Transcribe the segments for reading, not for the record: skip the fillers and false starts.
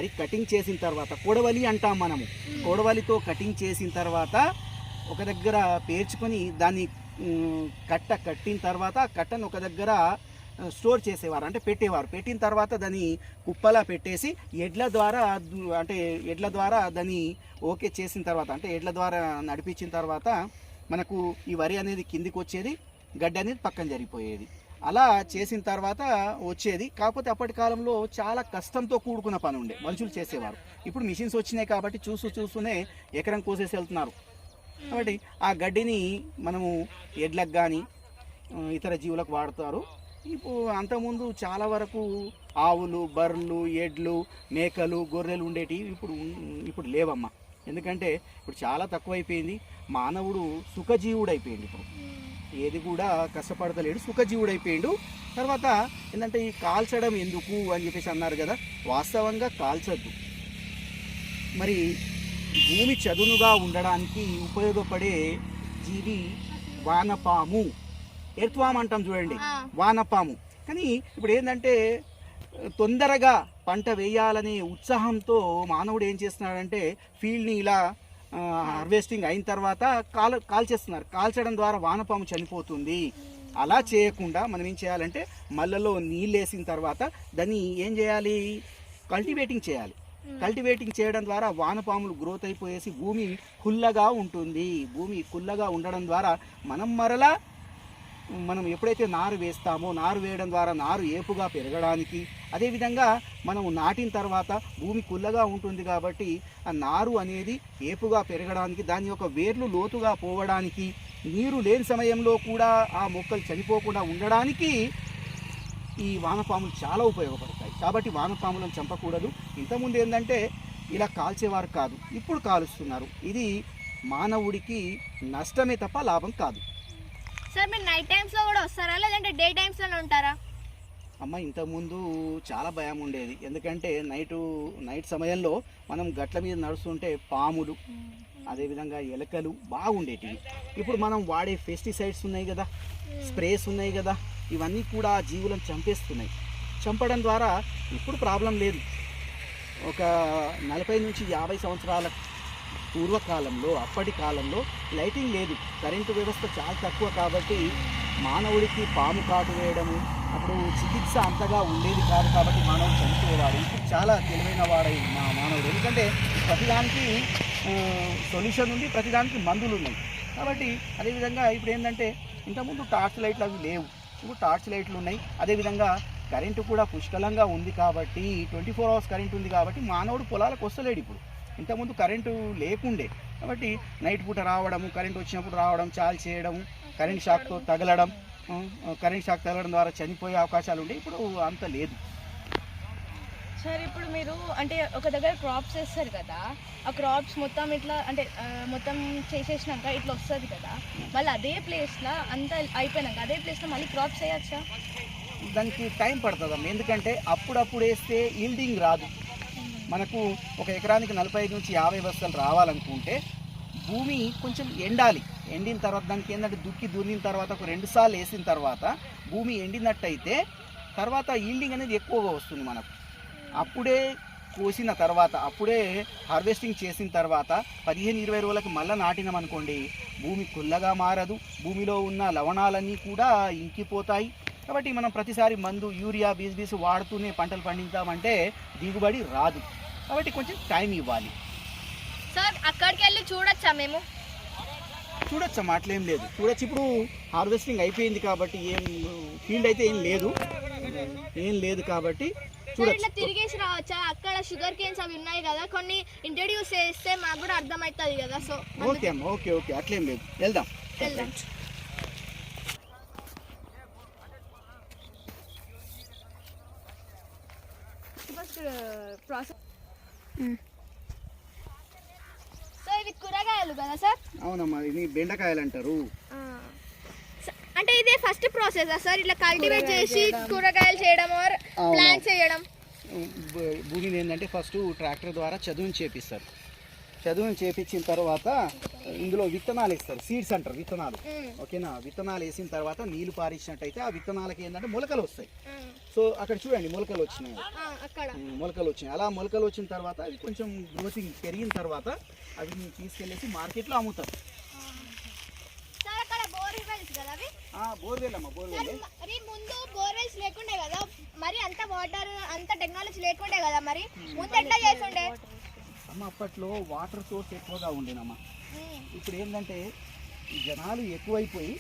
మరి కటింగ్ చేసిన తర్వాత కొడవలి అంటాం మనము. కొడవలితో కటింగ్ చేసిన తర్వాత ఒక దగ్గర పేర్చుకొని దాన్ని కట్టిన తర్వాత కట్టను ఒక దగ్గర స్టోర్ చేసేవారు, అంటే పెట్టేవారు. పెట్టిన తర్వాత దాన్ని కుప్పలా పెట్టేసి ఎడ్ల ద్వారా దాన్ని ఓకే చేసిన తర్వాత, అంటే ఎడ్ల ద్వారా నడిపించిన తర్వాత మనకు ఈ వరి అనేది కిందికి వచ్చేది, గడ్డి అనేది పక్కన జరిగిపోయేది. అలా చేసిన తర్వాత వచ్చేది. కాకపోతే అప్పటి కాలంలో చాలా కష్టంతో కూడుకున్న పని ఉండే, మనుషులు చేసేవారు. ఇప్పుడు మిషన్స్ వచ్చినాయి కాబట్టి చూస్తూనే ఎకరం కోసేసి వెళ్తున్నారు. కాబట్టి ఆ గడ్డిని మనము ఎడ్లకు కానీ ఇతర జీవులకు వాడతారు. ఇప్పుడు అంతకుముందు చాలా వరకు ఆవులు, బర్రెలు, ఎడ్లు, మేకలు, గొర్రెలు ఉండేటివి ఇప్పుడు లేవమ్మా. ఎందుకంటే ఇప్పుడు చాలా తక్కువైపోయింది. మానవుడు సుఖజీవుడు అయిపోయింది. ఇప్పుడు ఏది కూడా కష్టపడతలేడు, సుఖజీవుడు అయిపోయిండు. తర్వాత ఏంటంటే ఈ కాల్చడం ఎందుకు అని చెప్పేసి అన్నారు కదా, వాస్తవంగా కాల్చద్దు. మరి భూమి చదునుగా ఉండడానికి ఉపయోగపడే జీవి వానపాము, ఎర్త్వామ్ అంటాం చూడండి, వానపాము. కానీ ఇప్పుడు ఏంటంటే తొందరగా పంట వేయాలనే ఉత్సాహంతో మానవుడు ఏం చేస్తున్నాడంటే ఫీల్డ్ని ఇలా హార్వెస్టింగ్ అయిన తర్వాత కాల్చేస్తున్నారు. కాల్చడం ద్వారా వానపాము చనిపోతుంది. అలా చేయకుండా మనం ఏం చేయాలంటే మళ్ళలో నీళ్ళు వేసిన తర్వాత దాన్ని ఏం చేయాలి, కల్టివేటింగ్ చేయాలి. కల్టివేటింగ్ చేయడం ద్వారా వానపాములు గ్రోత్ అయిపోయేసి భూమి కుల్లగా ఉంటుంది. భూమి కుల్లగా ఉండడం ద్వారా మనం ఎప్పుడైతే నారు వేస్తామో, నారు వేయడం ద్వారా నారు ఏపుగా పెరగడానికి, అదేవిధంగా మనం నాటిన తర్వాత భూమి కుల్లగా ఉంటుంది కాబట్టి ఆ నారు అనేది ఏపుగా పెరగడానికి, దాని యొక్క వేర్లు లోతుగా పోవడానికి, నీరు లేని సమయంలో కూడా ఆ మొక్కలు చనిపోకుండా ఉండడానికి ఈ వానపాములు చాలా ఉపయోగపడతాయి. కాబట్టి వానపాములను చంపకూడదు. ఇంతకుముందు ఏంటంటే ఇలా కాల్చేవారు కాదు, ఇప్పుడు కాలుస్తున్నారు. ఇది మానవుడికి నష్టమే తప్ప లాభం కాదు. సార్ మీరు నైట్ టైమ్స్లో కూడా వస్తారా, లేదంటే డే టైమ్స్లోనే ఉంటారా? అమ్మ, ఇంతకుముందు చాలా భయం ఉండేది. ఎందుకంటే నైట్ సమయంలో మనం గట్ల మీద నడుస్తుంటే పాములు, అదేవిధంగా ఎలకలు బాగుండేటివి. ఇప్పుడు మనం వాడే పెస్టిసైడ్స్ ఉన్నాయి కదా, స్ప్రేస్ ఉన్నాయి కదా, ఇవన్నీ కూడా జీవులను చంపేస్తున్నాయి. చంపడం ద్వారా ఇప్పుడు ప్రాబ్లం లేదు. ఒక 40 నుంచి 50 సంవత్సరాల పూర్వకాలంలో, అప్పటి కాలంలో లైటింగ్ లేదు, కరెంటు వ్యవస్థ చాలా తక్కువ. కాబట్టి మానవుడికి పాము కాటు వేయడము, అప్పుడు చికిత్స అంతగా ఉండేది కాదు. కాబట్టి మానవుడు చనిపోయేవాడు. ఇప్పుడు చాలా తెలివైన వాడై మానవుడు. ఎందుకంటే ప్రతిదానికి సొల్యూషన్ ఉంది, ప్రతిదానికి మందులు ఉన్నాయి. కాబట్టి అదేవిధంగా ఇప్పుడు ఏంటంటే ఇంతకుముందు టార్చ్ లైట్లు అవి లేవు, ఇప్పుడు టార్చ్ లైట్లు ఉన్నాయి. అదేవిధంగా కరెంటు కూడా పుష్కలంగా ఉంది కాబట్టి 24 hours కరెంటు ఉంది కాబట్టి మానవుడు పొలాలకు వస్తలేడు. ఇప్పుడు ఇంతకుముందు కరెంటు లేకుండే కాబట్టి నైట్ పూట రావడము, కరెంటు వచ్చినప్పుడు రావడం, చాలు చేయడం, కరెంట్ షాక్తో తగలడం, కరెంట్ షాక్ తగలడం ద్వారా చనిపోయే అవకాశాలు ఉండే. ఇప్పుడు అంత లేదు. సార్ ఇప్పుడు మీరు అంటే ఒక దగ్గర క్రాప్స్ వేస్తారు కదా, ఆ క్రాప్స్ మొత్తం ఇట్లా అంటే మొత్తం చేసేసినాక ఇట్లా వస్తుంది కదా, మళ్ళీ అదే ప్లేస్లో అంతా అయిపోయినాక అదే ప్లేస్లో మళ్ళీ క్రాప్స్ వేయచ్చా? దానికి టైం పడుతుందమ్మా. ఎందుకంటే అప్పుడప్పుడు వేస్తే ఈల్డింగ్ రాదు. మనకు ఒక ఎకరానికి 45 నుంచి 50 బస్తాలు రావాలనుకుంటే భూమి కొంచెం ఎండాలి. ఎండిన తర్వాత దానికి ఏంటంటే దున్నిన తర్వాత ఒక 2 సార్లు వేసిన తర్వాత భూమి ఎండినట్టయితే తర్వాత ఈల్డింగ్ అనేది ఎక్కువగా వస్తుంది మనకు. అప్పుడే కోసిన తర్వాత, అప్పుడే హార్వెస్టింగ్ చేసిన తర్వాత 15-20 రోజులకు మళ్ళీ నాటినామనుకోండి, భూమి కుల్లగా మారదు, భూమిలో ఉన్న లవణాలన్నీ కూడా ఇంకిపోతాయి. కాబట్టి మనం ప్రతిసారి మందు, యూరియా, బీస్ వాడుతూనే పంటలు పండించామంటే దిగుబడి రాదు. కాబట్టి కొంచెం టైం ఇవ్వాలి. సార్ అక్కడికి వెళ్ళి చూడొచ్చా? మేము చూడొచ్చమ్మా, అట్లేం లేదు, చూడొచ్చు. ఇప్పుడు హార్వెస్టింగ్ అయిపోయింది కాబట్టి ఫీల్డ్ అయితే ఏం లేదు కాబట్టి ఇట్లా తిరిగేసి రావచ్చా? అక్కడ షుగర్ కేన్స్ అవి ఉన్నాయి కదా, కొన్ని ఇంట్రడ్యూస్ చేస్తే మాకు కూడా అర్థమవుతుంది కదా. సో ఓకే అమ్మా, ఓకే, అట్లేం లేదు, వెళ్దాం. ప్రాసెస్. సో ఇవి కూరగాయలు కదా సార్? అవునమ్మా, ఇవి బెండకాయలు అంటారు. అంటే ఇదే ఫస్ట్ ప్రాసెస్ సార్, ఇట్లా కల్టివేట్ చేసి కూరగాయలు చేయడం ఆర్ ప్లాంట్ చేయడం? భూమిని ఏంటంటే ఫస్ట్ ట్రాక్టర్ ద్వారా చదును చేపిస్తారు. చదువుని చేపించిన తర్వాత ఇందులో విత్తనాలు వేస్తారు, సీడ్స్ అంటారు విత్తనాలు. ఓకేనా, విత్తనాలు వేసిన తర్వాత నీళ్లు పారించినట్టయితే ఆ విత్తనాలకి ఏంటంటే మొలకలు వస్తాయి. సో అక్కడ చూడండి మొలకలు వచ్చినాయి, మొలకలు వచ్చినాయి. అలా మొలకలు వచ్చిన తర్వాత అవి కొంచెం గ్రోతింగ్ పెరిగిన తర్వాత అవి తీసుకెళ్ళేసి మార్కెట్లో అమ్ముతారు. బోర్వెల్ అమ్మా, బోర్వెల్. మరి ముందు బోర్వెల్స్ లేకుండే కదా, మరి అంత వాటర్ అంత టెక్నాలజీ లేకుండే కదా, మరి ముందు ఎట్లా చేస్తుండే అమ్మ? అప్పట్లో వాటర్ సోర్స్ ఎక్కువగా ఉండేనమ్మా. ఇప్పుడు ఏంటంటే జనాలు ఎక్కువైపోయి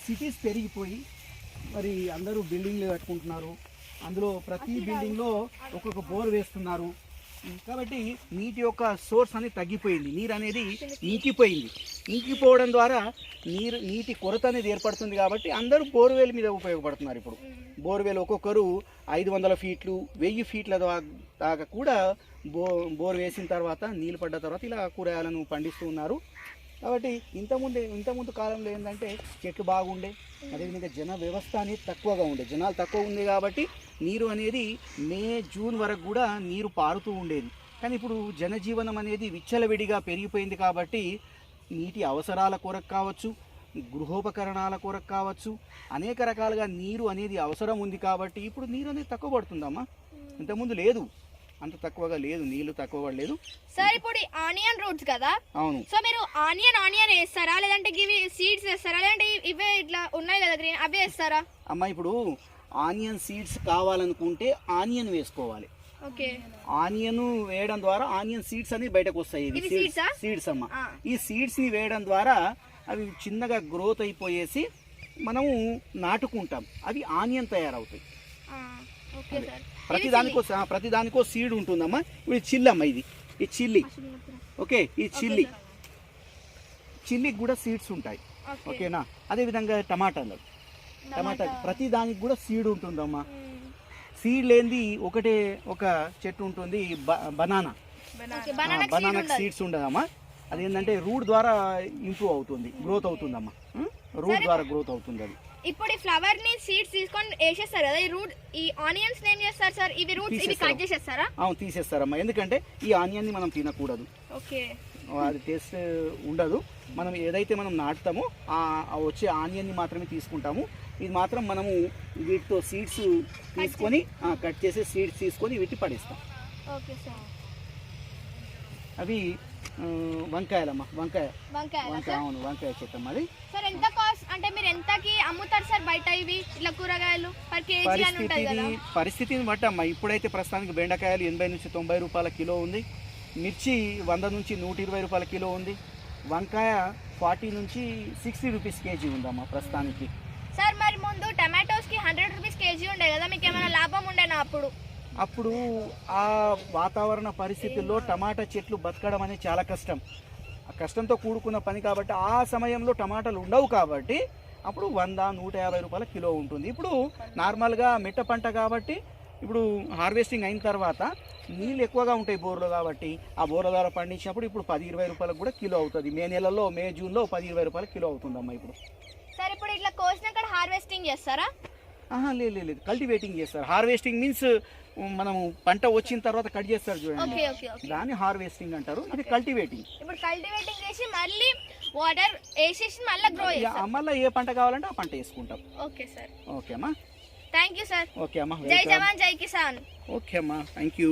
సిటీస్ పెరిగిపోయి మరి అందరూ బిల్డింగ్లు కట్టుకుంటున్నారు. అందులో ప్రతి బిల్డింగ్లో ఒక్కొక్క బోర్ వేస్తున్నారు. కాబట్టి నీటి యొక్క సోర్స్ అనేది తగ్గిపోయింది, నీరు అనేది ఇంకిపోయింది. ఇంకిపోవడం ద్వారా నీటి కొరత అనేది ఏర్పడుతుంది. కాబట్టి అందరూ బోర్వెల్ మీద ఉపయోగపడుతున్నారు. ఇప్పుడు బోర్వెల్ ఒక్కొక్కరు 500 ఫీట్లు 1000 ఫీట్ల దాకా కూడా బోర్ వేసిన తర్వాత నీళ్ళు పడ్డ తర్వాత ఇలా కూరగాయలను పండిస్తూ ఉన్నారు. కాబట్టి ఇంతకుముందు కాలంలో ఏంటంటే చెట్లు బాగుండే, అదేవిధంగా జన వ్యవస్థ అనేది తక్కువగా ఉండే, జనాలు తక్కువ ఉంది కాబట్టి నీరు అనేది మే జూన్ వరకు కూడా నీరు పారుతూ ఉండేది. కానీ ఇప్పుడు జనజీవనం అనేది విచ్చలవిడిగా పెరిగిపోయింది కాబట్టి నీటి అవసరాల కొరకు కావచ్చు, గృహోపకరణాల కొరకు కావచ్చు, అనేక రకాలుగా నీరు అనేది అవసరం ఉంది. కాబట్టి ఇప్పుడు నీరు అనేది తక్కువ పడుతుందమ్మా, ఇంతకుముందు లేదు, అంత తక్కువగా లేదు, నీళ్లు తక్కువ పడలేదు. సార్ ఇప్పుడు ఆనియన్ రూట్స్ కదా, అవును. సో మీరు ఆనియన్ వేస్తారా, లేదంటే ఇవి సీడ్స్ వేస్తారా, లేదంటే ఇవే ఇట్లా ఉన్నాయి కదా గ్రీన్ అవే వేస్తారా? అమ్మా ఇప్పుడు ఆనియన్ సీడ్స్ కావాలనుకుంటే ఆనియన్ వేసుకోవాలి. ఓకే, ఆనియన్ వేయడం ద్వారా ఆనియన్ సీడ్స్ అనేది బయటకు వస్తాయి. సీడ్స్ అమ్మా, ఈ సీడ్స్ ని వేయడం ద్వారా అవి చిన్నగా గ్రోత్ అయిపోయేసి మనము నాటుకుంటాం, అవి ఆనియన్ తయారవుతాయి. ప్రతిదానికో సీడ్ ఉంటుందమ్మా. ఇప్పుడు చిల్లి అమ్మ, ఈ చిల్లి. ఓకే, ఈ చిల్లికి కూడా సీడ్స్ ఉంటాయి. ఓకేనా, అదేవిధంగా టమాటా ప్రతి దానికి కూడా సీడ్ ఉంటుందమ్మా. సీడ్ లేనిది ఒక చెట్టు ఉంటుంది, బనానా సీడ్స్ ఉండదమ్మా. అదేంటంటే రూట్ ద్వారా ఇంప్రూవ్ అవుతుంది, గ్రోత్ అవుతుందమ్మా. రూట్ ద్వారా గ్రోత్ అవుతుంది అది. ఇప్పుడు ఈ ఫ్లవర్ ని సీడ్స్ తీసుకొని వేసేస్తారు కదా, ఈ ఆనియన్స్ ఏం చేస్తారు సార్? ఇవి రూట్స్ ఇవి కట్ చేసేస్తారా? అవును, తీసేస్తారమ్మా. ఎందుకంటే ఈ ఆనియన్ ని మనం తినకూడదు. ఓకే, అది టేస్ట్ ఉండదు. మనం ఏదైతే మనం నాటుతామో ఆ వచ్చే ఆనియన్ ని మాత్రమే తీసుకుంటాము. ఇది మాత్రం మనము వీటితో సీడ్స్ తీసుకొని కట్ చేసే సీడ్స్ తీసుకొని వీటి పడేస్తాం. Okay sir. అవి వంకాయలమ్మా, వంకాయ. అవును, వంకాయ చెట్టు అది. సార్ ఎంత కాస్ట్ అంటే మీరు ఎంతకి అమ్ముతారు సార్ బయట ఇవి ఇట్లా కూరగాయలు పర్ కేజీ అని ఉంటది కదా? పరిస్థితిని బట్టి అమ్మా. ఇప్పుడైతే ప్రస్తుతానికి బెండకాయలు 80 నుంచి 90 రూపాయల కిలో ఉంది, మిర్చి 100 నుంచి 120 రూపాయల కిలో ఉంది, వంకాయ 40 నుంచి 60 రూపీస్ కేజీ ఉందమ్మా ప్రస్తుతానికి. సార్ మరి ముందు టమాటోస్ కి 100 రూపీస్ కేజీ ఉండే కదా, మీకు ఏమైనా లాభం ఉండేనా అప్పుడు? ఆ వాతావరణ పరిస్థితుల్లో టమాటా చెట్లు బతకడం అనేది చాలా కష్టం, ఆ కష్టంతో కూడుకున్న పని. కాబట్టి ఆ సమయంలో టమాటాలు ఉండవు కాబట్టి అప్పుడు 100-150 రూపాయల కిలో ఉంటుంది. ఇప్పుడు నార్మల్గా మెట్ట పంట కాబట్టి ఇప్పుడు హార్వెస్టింగ్ అయిన తర్వాత నీళ్ళు ఎక్కువగా ఉంటాయి బోర్లో కాబట్టి ఆ బోర్ల ద్వారా పండించినప్పుడు ఇప్పుడు 10-20 రూపాయలకు కూడా కిలో అవుతుంది. మే జూన్లో 10-20 రూపాయల కిలో అవుతుందమ్మా ఇప్పుడు. సార్ ఇప్పుడు ఇట్లా కోసినాక హార్వెస్టింగ్ చేస్తారా? లేదు, కల్టివేటింగ్ చేస్తారు. హార్వెస్టింగ్ మీన్స్ మనము పంట వచ్చిన తర్వాత కట్ చేస్తారు చూడండి, దాన్ని హార్వెస్టింగ్ అంటారు. ఇది కల్టివేటింగ్. ఇప్పుడు కల్టివేటింగ్ చేసి మళ్ళీ వాటర్ వేసేసి మళ్ళీ గ్రో చేస్తాం, మళ్ళీ ఏ పంట కావాలంటే ఆ పంట వేసుకుంటాం. Okay sir. ఓకే అమ్మా, థ్యాంక్ యూ సార్. ఓకే అమ్మా, జై జవాన్ జై కిసాన్. ఓకే అమ్మా, thank you.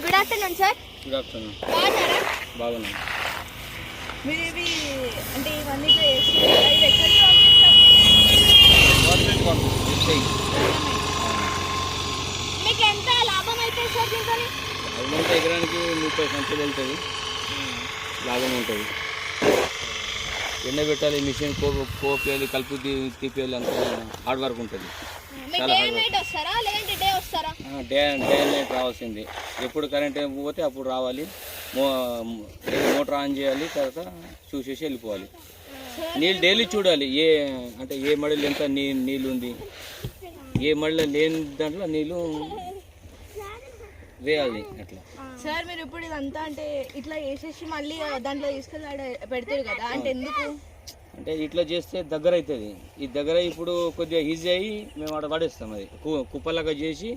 Good afternoon sir. Good afternoon. బాగున్నారా? బాగున్నాను. మీరు ఇవి అంటే ఇవన్నీ చేసి ఇవి ఎక్కడికి పంపిస్తారు? మీకు ఎంత లాభం అవుతుంది సార్ దీంతో? అదంతా ఎకరానికి 30 సంచులు వెళ్తుంది, లాభం ఉంటుంది. ఎండబెట్టాలి, మిషన్ కోపేయాలి, కలుపు తీపేయాలి, అంత హార్డ్ వర్క్ ఉంటుంది. డే అండ్ నైట్ వస్తారా లేదంటే డే వస్తారా? డే అండ్ నైట్ రావాల్సింది. ఎప్పుడు కరెంట్ పోతే అప్పుడు రావాలి, మోటార్ ఆన్ చేయాలి, తర్వాత చూసేసి వెళ్ళిపోవాలి. నీళ్ళు డైలీ చూడాలి, ఏ మడిలో ఎంత నీళ్ళు ఉంది, ఏ మడిలో లేని దాంట్లో నీళ్ళు వేయాలి అట్లా. సార్ మీరు ఇప్పుడు ఇదంతా అంటే ఇట్లా వేసేసి మళ్ళీ దాంట్లో తీసుకెళ్ళి ఆడ పెడతారు కదా, అంటే ఎందుకు? అంటే ఇట్లా చేస్తే దగ్గర అవుతుంది. ఈ దగ్గర ఇప్పుడు కొద్దిగా ఈజీ అయ్యి మేము ఆడ పడేస్తాం. అది కుప్పలాగా చేసి